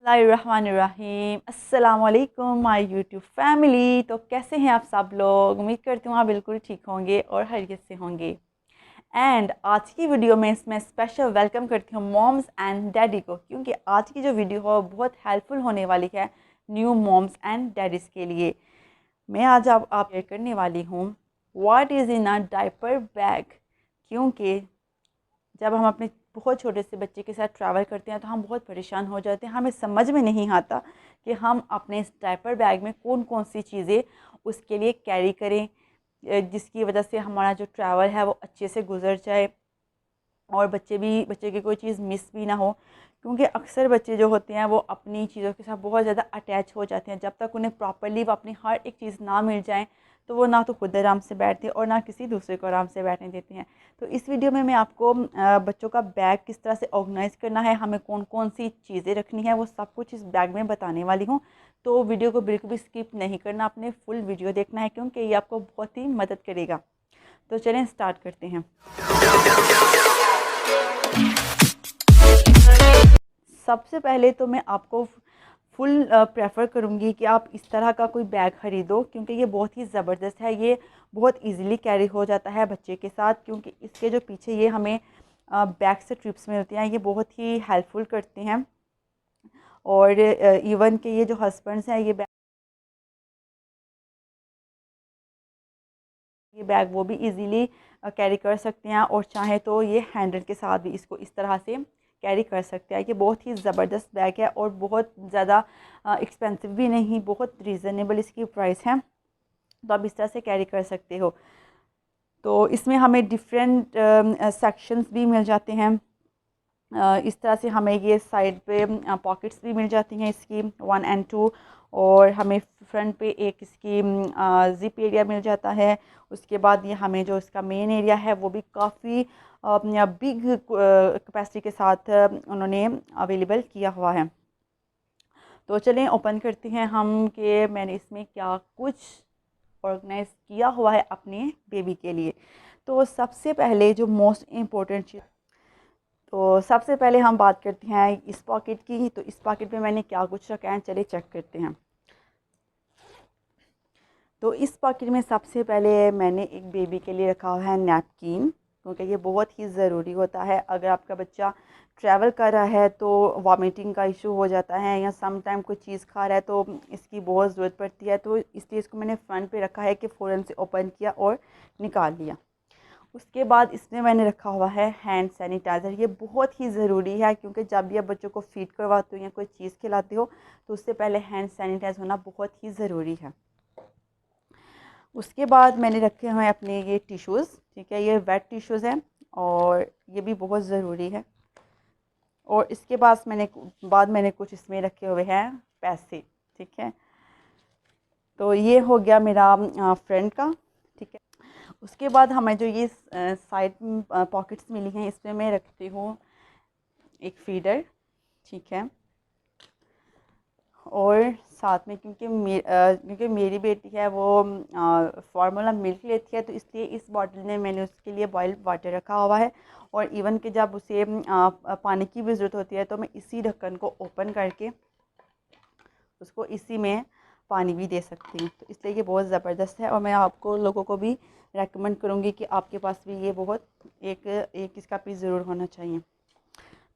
बिस्मिल्लाहिर्रहमानिर्रहीम। अस्सलाम वालेकुम माय यूट्यूब फैमिली। तो कैसे हैं आप सब लोग? उम्मीद करती हूँ आप बिल्कुल ठीक होंगे और खैरियत से होंगे। एंड आज की वीडियो में इसमें स्पेशल वेलकम करती हूँ मॉम्स एंड डैडी को, क्योंकि आज की जो वीडियो है वो बहुत हेल्पफुल होने वाली है न्यू मॉम्स एंड डैडीज़ के लिए। मैं आज आप शेयर करने वाली हूँ what is in a diaper bag. क्योंकि जब हम अपने बहुत छोटे से बच्चे के साथ ट्रैवल करते हैं तो हम बहुत परेशान हो जाते हैं। हमें समझ में नहीं आता कि हम अपने इस डायपर बैग में कौन कौन सी चीज़ें उसके लिए कैरी करें, जिसकी वजह से हमारा जो ट्रैवल है वो अच्छे से गुजर जाए और बच्चे की कोई चीज़ मिस भी ना हो। क्योंकि अक्सर बच्चे जो होते हैं वो अपनी चीज़ों के साथ बहुत ज़्यादा अटैच हो जाते हैं। जब तक उन्हें प्रॉपरली वो अपनी हर एक चीज़ ना मिल जाए तो वो ना तो खुद आराम से बैठते और ना किसी दूसरे को आराम से बैठने देते हैं। तो इस वीडियो में मैं आपको बच्चों का बैग किस तरह से ऑर्गेनाइज़ करना है, हमें कौन कौन सी चीज़ें रखनी है, वो सब कुछ इस बैग में बताने वाली हूँ। तो वीडियो को बिल्कुल भी स्किप नहीं करना, आपने फुल वीडियो देखना है क्योंकि ये आपको बहुत ही मदद करेगा। तो चलें स्टार्ट करते हैं। सबसे पहले तो मैं आपको फुल प्रेफर करूँगी कि आप इस तरह का कोई बैग ख़रीदो, क्योंकि ये बहुत ही ज़बरदस्त है। ये बहुत इजीली कैरी हो जाता है बच्चे के साथ, क्योंकि इसके जो पीछे ये हमें बैग से ट्रिप्स मिलती हैं, ये बहुत ही हेल्पफुल करते हैं। और इवन के ये जो हस्बैंड्स हैं ये बैग वो भी इजीली कैरी कर सकते हैं, और चाहे तो ये हैंडल के साथ भी इसको इस तरह से कैरी कर सकते हैं। ये बहुत ही ज़बरदस्त बैग है और बहुत ज़्यादा एक्सपेंसिव भी नहीं, बहुत रीज़नेबल इसकी प्राइस है। तो आप इस तरह से कैरी कर सकते हो। तो इसमें हमें डिफरेंट सेक्शंस भी मिल जाते हैं। इस तरह से हमें ये साइड पे पॉकेट्स भी मिल जाती हैं इसकी 1 और 2, और हमें फ्रंट पे एक इसकी ज़िप एरिया मिल जाता है। उसके बाद ये हमें जो इसका मेन एरिया है वो भी काफ़ी बिग कैपेसिटी के साथ उन्होंने अवेलेबल किया हुआ है। तो चलें ओपन करते हैं हम कि मैंने इसमें क्या कुछ ऑर्गेनाइज़ किया हुआ है अपने बेबी के लिए। तो सबसे पहले जो मोस्ट इम्पोर्टेंट चीज़, तो सबसे पहले हम बात करते हैं इस पॉकेट की। तो इस पॉकेट में मैंने क्या कुछ रखा है, चलिए चेक करते हैं। तो इस पॉकेट में सबसे पहले मैंने एक बेबी के लिए रखा हुआ है नैपकिन, क्योंकि ये बहुत ही ज़रूरी होता है। अगर आपका बच्चा ट्रैवल कर रहा है तो वॉमिटिंग का इशू हो जाता है, या सम टाइम कोई चीज़ खा रहा है तो इसकी बहुत ज़रूरत पड़ती है। तो इसलिए इसको मैंने फ्रंट पे रखा है कि फ़ौरन से ओपन किया और निकाल लिया। उसके बाद इसमें मैंने रखा हुआ है हैंड सैनिटाइज़र। ये बहुत ही ज़रूरी है, क्योंकि जब भी आप बच्चों को फीड करवाते हो या कोई चीज़ खिलाते हो तो उससे पहले हैंड सैनिटाइज होना बहुत ही ज़रूरी है। उसके बाद मैंने रखे हुए हैं अपने ये टिश्यूज़, ठीक है, ये वेट टिश्यूज़ हैं और ये भी बहुत ज़रूरी है। और इसके बाद मैंने कुछ इसमें रखे हुए हैं पैसे, ठीक है। तो ये हो गया मेरा फ्रंट का, ठीक है। उसके बाद हमें जो ये साइड पॉकेट्स मिली हैं, इसमें मैं रखती हूँ एक फीडर, ठीक है। और साथ में क्योंकि मेरी बेटी है वो फार्मूला मिल्क लेती है, तो इसलिए इस बॉटल में मैंने उसके लिए बॉइल्ड वाटर रखा हुआ है। और इवन कि जब उसे पानी की भी ज़रूरत होती है तो मैं इसी ढक्कन को ओपन करके उसको इसी में पानी भी दे सकती हूँ। तो इसलिए ये बहुत ज़बरदस्त है, और मैं आपको लोगों को भी रेकमेंड करूँगी कि आपके पास भी ये बहुत एक इसका पीस ज़रूर होना चाहिए।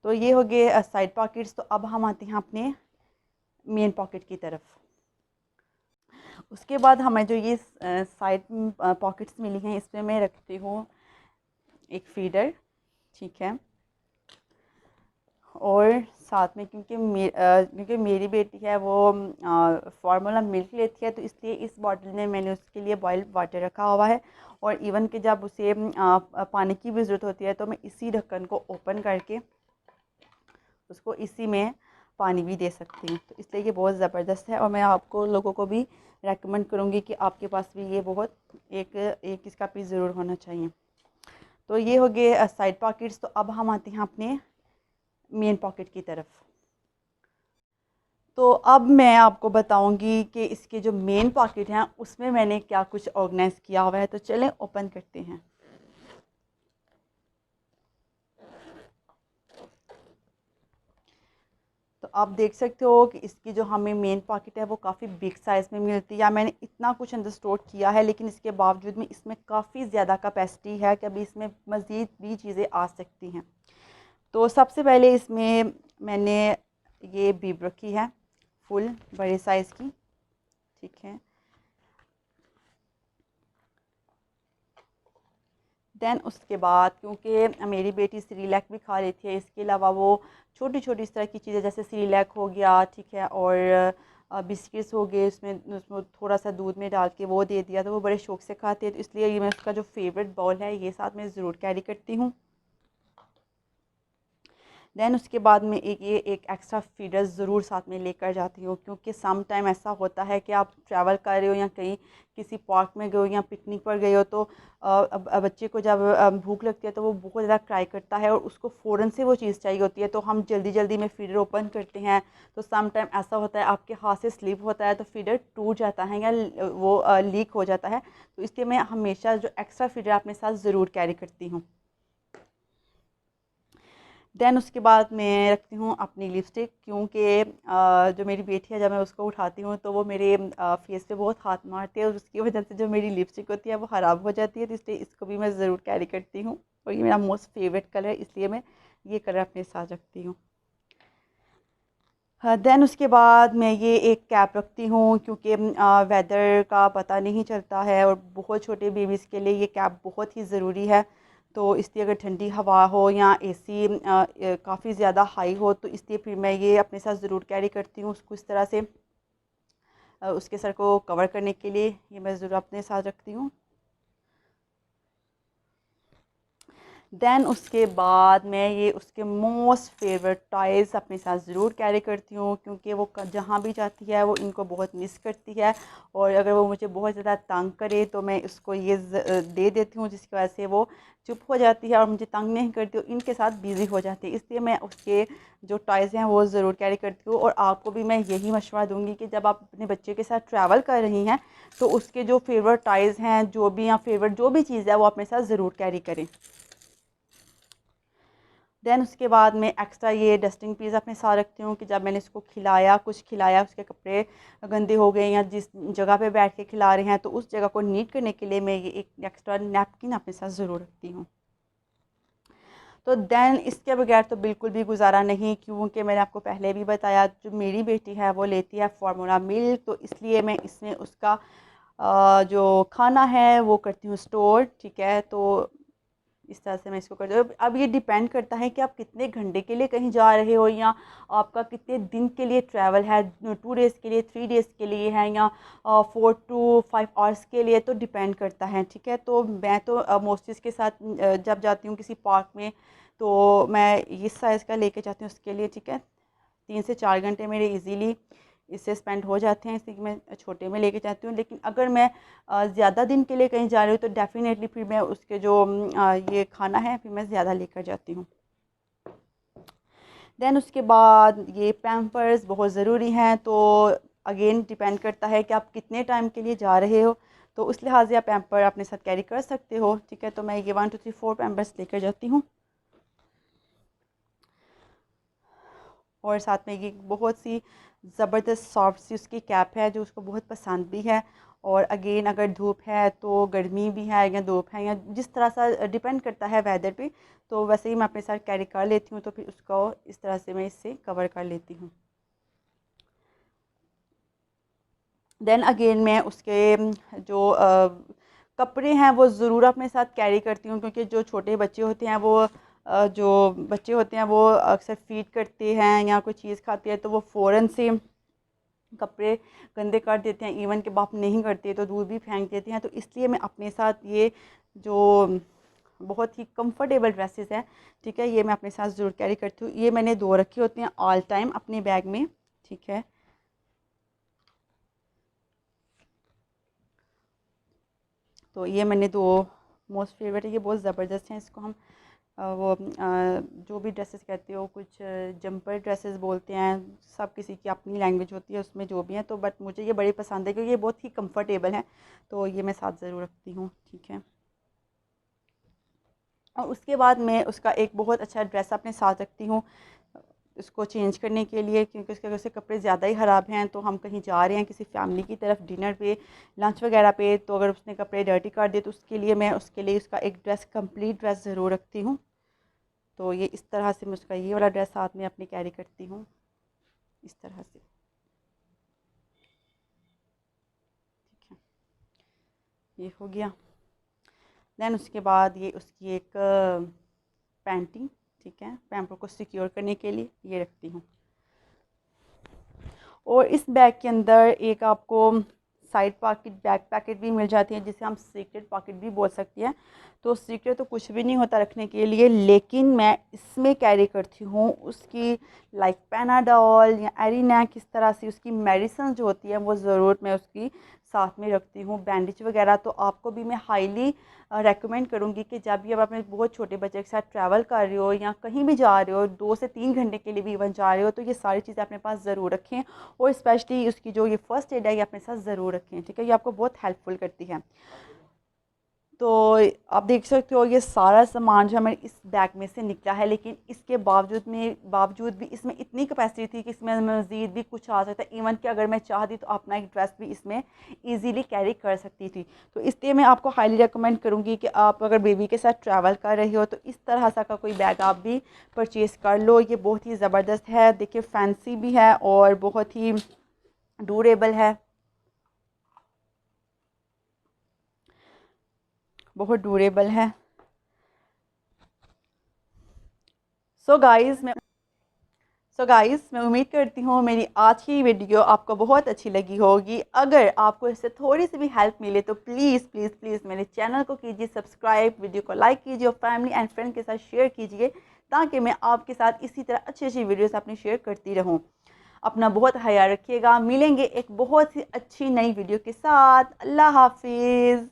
तो ये हो गए साइड पॉकेट्स। तो अब हम आते हैं अपने मेन पॉकेट की तरफ। उसके बाद हमें जो ये साइड पॉकेट्स मिली हैं, इसमें मैं रखती हूँ एक फीडर, ठीक है। और साथ में क्योंकि मेरी बेटी है वो फार्मूला मिल्क लेती है, तो इसलिए इस बॉटल में मैंने उसके लिए बॉइल्ड वाटर रखा हुआ है। और इवन कि जब उसे पानी की भी ज़रूरत होती है तो मैं इसी ढक्कन को ओपन करके उसको इसी में पानी भी दे सकती हूँ। तो इसलिए ये बहुत ज़बरदस्त है, और मैं आपको लोगों को भी रेकमेंड करूँगी कि आपके पास भी ये बहुत एक इसका पीस ज़रूर होना चाहिए। तो ये हो गए साइड पॉकेट्स। तो अब हम आते हैं अपने मेन पॉकेट की तरफ। तो अब मैं आपको बताऊंगी कि इसके जो मेन पॉकेट हैं उसमें मैंने क्या कुछ ऑर्गेनाइज़ किया हुआ है। तो चलें ओपन करते हैं। तो आप देख सकते हो कि इसकी जो हमें मेन पॉकेट है वो काफ़ी बिग साइज़ में मिलती है। या मैंने इतना कुछ अंदर स्टोर किया है, लेकिन इसके बावजूद में इसमें काफ़ी ज़्यादा कैपेसिटी है कि अभी इसमें मज़ीद भी चीज़ें आ सकती हैं। तो सबसे पहले इसमें मैंने ये बीब रखी है फुल बड़े साइज़ की, ठीक है। दैन उसके बाद क्योंकि मेरी बेटी सेरेलैक भी खा लेती है, इसके अलावा वो छोटी छोटी इस तरह की चीज़ें जैसे सेरेलैक हो गया, ठीक है, और बिस्किट्स हो गए, उसमें उसमें थोड़ा सा दूध में डाल के वो दे दिया तो वो बड़े शौक से खाती है। तो इसलिए ये मैं उसका जो फेवरेट बाउल है ये साथ में ज़रूर कैरी करती हूँ। दैन उसके बाद में एक एक्स्ट्रा फीडर ज़रूर साथ में लेकर जाती हूँ, क्योंकि सम टाइम ऐसा होता है कि आप ट्रैवल कर रहे हो या कहीं किसी पार्क में गए हो या पिकनिक पर गए हो, तो बच्चे को जब भूख लगती है तो वो बहुत ज़्यादा ट्राई करता है और उसको फ़ौरन से वो चीज़ चाहिए होती है। तो हम जल्दी जल्दी में फीडर ओपन करते हैं, तो सम टाइम ऐसा होता है आपके हाथ से स्लिप होता है तो फीडर टूट जाता है या वो लीक हो जाता है। तो इसलिए मैं हमेशा जो एक्स्ट्रा फीडर अपने साथ ज़रूर कैरी करती हूँ। दैन उसके बाद मैं रखती हूँ अपनी लिपस्टिक, क्योंकि जो मेरी बेटी है जब मैं उसको उठाती हूँ तो वो मेरे फेस पे बहुत हाथ मारती है और उसकी वजह से जो मेरी लिपस्टिक होती है वो ख़राब हो जाती है। तो इसलिए इसको भी मैं ज़रूर कैरी करती हूँ और ये मेरा मोस्ट फेवरेट कलर है, इसलिए मैं ये कलर अपने साथ रखती हूँ। हाँ, दैन उसके बाद मैं ये एक कैप रखती हूँ, क्योंकि वेदर का पता नहीं चलता है और बहुत छोटे बेबीज़ के लिए ये कैप बहुत ही ज़रूरी है। तो इसलिए अगर ठंडी हवा हो या एसी काफ़ी ज़्यादा हाई हो तो इसलिए फिर मैं ये अपने साथ ज़रूर कैरी करती हूँ उसको इस तरह से उसके सर को कवर करने के लिए ये मैं ज़रूर अपने साथ रखती हूँ। दैन उसके बाद मैं ये उसके मोस्ट फेवरेट टॉयज़ अपने साथ ज़रूर कैरी करती हूँ, क्योंकि वो जहाँ भी जाती है वो इनको बहुत मिस करती है और अगर वो मुझे बहुत ज़्यादा तंग करे तो मैं उसको ये दे देती हूँ, जिसकी वजह से वो चुप हो जाती है और मुझे तंग नहीं करती, इनके साथ बिज़ी हो जाती है। इसलिए मैं उसके जो टॉयज़ हैं वो ज़रूर कैरी करती हूँ। और आपको भी मैं यही मशवरा दूँगी कि जब आप अपने बच्चे के साथ ट्रैवल कर रही हैं तो उसके जो फेवरेट टॉयज़ हैं जो भी या फेवरेट जो भी चीज़ है वो अपने साथ ज़रूर कैरी करें। दैन उसके बाद मैं एक्स्ट्रा ये डस्टिंग पीस अपने साथ रखती हूँ कि जब मैंने इसको खिलाया, कुछ खिलाया, उसके कपड़े गंदे हो गए या जिस जगह पे बैठ के खिला रहे हैं तो उस जगह को नीट करने के लिए मैं ये एक एक्स्ट्रा नैपकिन अपने साथ ज़रूर रखती हूँ। तो दैन इसके बगैर तो बिल्कुल भी गुजारा नहीं, क्योंकि मैंने आपको पहले भी बताया जो मेरी बेटी है वो लेती है फार्मूला मिल्क, तो इसलिए मैं इसमें उसका जो खाना है वो करती हूँ स्टोर, ठीक है। तो इस तरह से मैं इसको करती हूँ। अब ये डिपेंड करता है कि आप कितने घंटे के लिए कहीं जा रहे हो या आपका कितने दिन के लिए ट्रैवल है, 2 डेज़ के लिए, 3 डेज़ के लिए है या 4 to 5 आवर्स के लिए, तो डिपेंड करता है, ठीक है। तो मैं तो मोस्टली इसके साथ जब जाती हूँ किसी पार्क में तो मैं इस साइज़ का लेके जाती हूँ उसके लिए, ठीक है। 3 से 4 घंटे मेरे इजीली इससे स्पेंड हो जाते हैं, इसलिए मैं छोटे में लेके जाती हूँ। लेकिन अगर मैं ज़्यादा दिन के लिए कहीं जा रही हूँ तो डेफ़िनेटली फिर मैं उसके जो ये खाना है फिर मैं ज़्यादा लेकर जाती हूँ। दैन उसके बाद ये पैम्पर्स बहुत ज़रूरी हैं, तो अगेन डिपेंड करता है कि आप कितने टाइम के लिए जा रहे हो, तो उस लिहाज से आप पैम्पर अपने साथ कैरी कर सकते हो, ठीक है। तो मैं ये 1 2 3 4 पैम्पर्स लेकर जाती हूँ और साथ में ये बहुत सी ज़बरदस्त सॉफ्ट सी उसकी कैप है जो उसको बहुत पसंद भी है। और अगेन अगर धूप है तो गर्मी भी है या धूप है या जिस तरह सा डिपेंड करता है वेदर पे, तो वैसे ही मैं अपने साथ कैरी कर लेती हूँ, तो फिर उसको इस तरह से मैं इससे कवर कर लेती हूँ। देन अगेन मैं उसके जो कपड़े हैं वो ज़रूर अपने साथ कैरी करती हूँ, क्योंकि जो छोटे बच्चे होते हैं वो जो बच्चे होते हैं वो अक्सर फीड करते हैं या कोई चीज़ खाते हैं तो वो फ़ौरन से कपड़े गंदे कर देते हैं, इवन के बाप नहीं करते तो दूध भी फेंक देते हैं। तो इसलिए मैं अपने साथ ये जो बहुत ही कंफर्टेबल ड्रेसेस हैं, ठीक है, ये मैं अपने साथ ज़रूर कैरी करती हूँ। ये मैंने 2 रखी होती हैं ऑल टाइम अपने बैग में, ठीक है। तो ये मैंने 2 मोस्ट फेवरेट है, ये बहुत ज़बरदस्त हैं। इसको हम जो भी ड्रेसेस कहते हो, कुछ जंपर ड्रेसेस बोलते हैं, सब किसी की अपनी लैंग्वेज होती है उसमें जो भी है। तो बट मुझे ये बड़ी पसंद है क्योंकि ये बहुत ही कंफर्टेबल है, तो ये मैं साथ ज़रूर रखती हूँ, ठीक है। और उसके बाद मैं उसका एक बहुत अच्छा ड्रेस अपने साथ रखती हूँ, उसको चेंज करने के लिए, क्योंकि उसके अगर से कपड़े ज़्यादा ही ख़राब हैं तो हम कहीं जा रहे हैं किसी फैमिली की तरफ डिनर पे, लंच वगैरह पे, तो अगर उसने कपड़े डर्टी कर दिए तो उसके लिए मैं उसके लिए उसका एक ड्रेस, कंप्लीट ड्रेस ज़रूर रखती हूँ। तो ये इस तरह से मैं उसका ये वाला ड्रेस साथ में अपनी कैरी करती हूँ, इस तरह से। ठीक है, ये हो गया। दैन उसके बाद ये उसकी एक पैंटी, ठीक है, पैम्पर को सिक्योर करने के लिए ये रखती हूँ। और इस बैग के अंदर एक आपको साइड पॉकेट, बैक पॉकेट भी मिल जाती है, जिसे हम सीक्रेट पॉकेट भी बोल सकते हैं। तो सीक्रेट तो कुछ भी नहीं होता रखने के लिए, लेकिन मैं इसमें कैरी करती हूँ उसकी लाइक पैनाडोल या एरिनैक, इस तरह से उसकी मेडिसिन जो होती है वो ज़रूर मैं उसकी साथ में रखती हूँ, बैंडेज वगैरह। तो आपको भी मैं हाईली रेकमेंड करूँगी कि जब भी आप अपने बहुत छोटे बच्चे के साथ ट्रैवल कर रहे हो या कहीं भी जा रहे हो, 2 से 3 घंटे के लिए भी इवन जा रहे हो, तो ये सारी चीज़ें अपने पास ज़रूर रखें। और स्पेशली उसकी जो ये फ़र्स्ट एड है ये अपने साथ ज़रूर रखें, ठीक है, ये आपको बहुत हेल्पफुल करती है। तो आप देख सकते हो ये सारा सामान जो हमारे इस बैग में से निकला है, लेकिन इसके बावजूद भी इसमें इतनी कैपेसिटी थी कि इसमें मज़ीद भी कुछ आ सकता है। इवन कि अगर मैं चाहती तो अपना एक ड्रेस भी इसमें इजीली कैरी कर सकती थी। तो इसलिए मैं आपको हाईली रिकमेंड करूँगी कि आप अगर बेबी के साथ ट्रैवल कर रहे हो तो इस तरह सा का कोई बैग आप भी परचेज़ कर लो। ये बहुत ही ज़बरदस्त है, देखिए फैंसी भी है और बहुत ही ड्यूरेबल है, बहुत ड्यूरेबल है। सो गाइज़ मैं उम्मीद करती हूँ मेरी आज की वीडियो आपको बहुत अच्छी लगी होगी। अगर आपको इससे थोड़ी सी भी हेल्प मिले तो प्लीज़ प्लीज़ प्लीज़ मेरे चैनल को कीजिए सब्सक्राइब, वीडियो को लाइक कीजिए और फैमिली एंड फ्रेंड के साथ शेयर कीजिए, ताकि मैं आपके साथ इसी तरह अच्छी अच्छी वीडियोस अपनी शेयर करती रहूँ। अपना बहुत ख्याल रखिएगा, मिलेंगे एक बहुत ही अच्छी नई वीडियो के साथ। अल्लाह हाफिज़।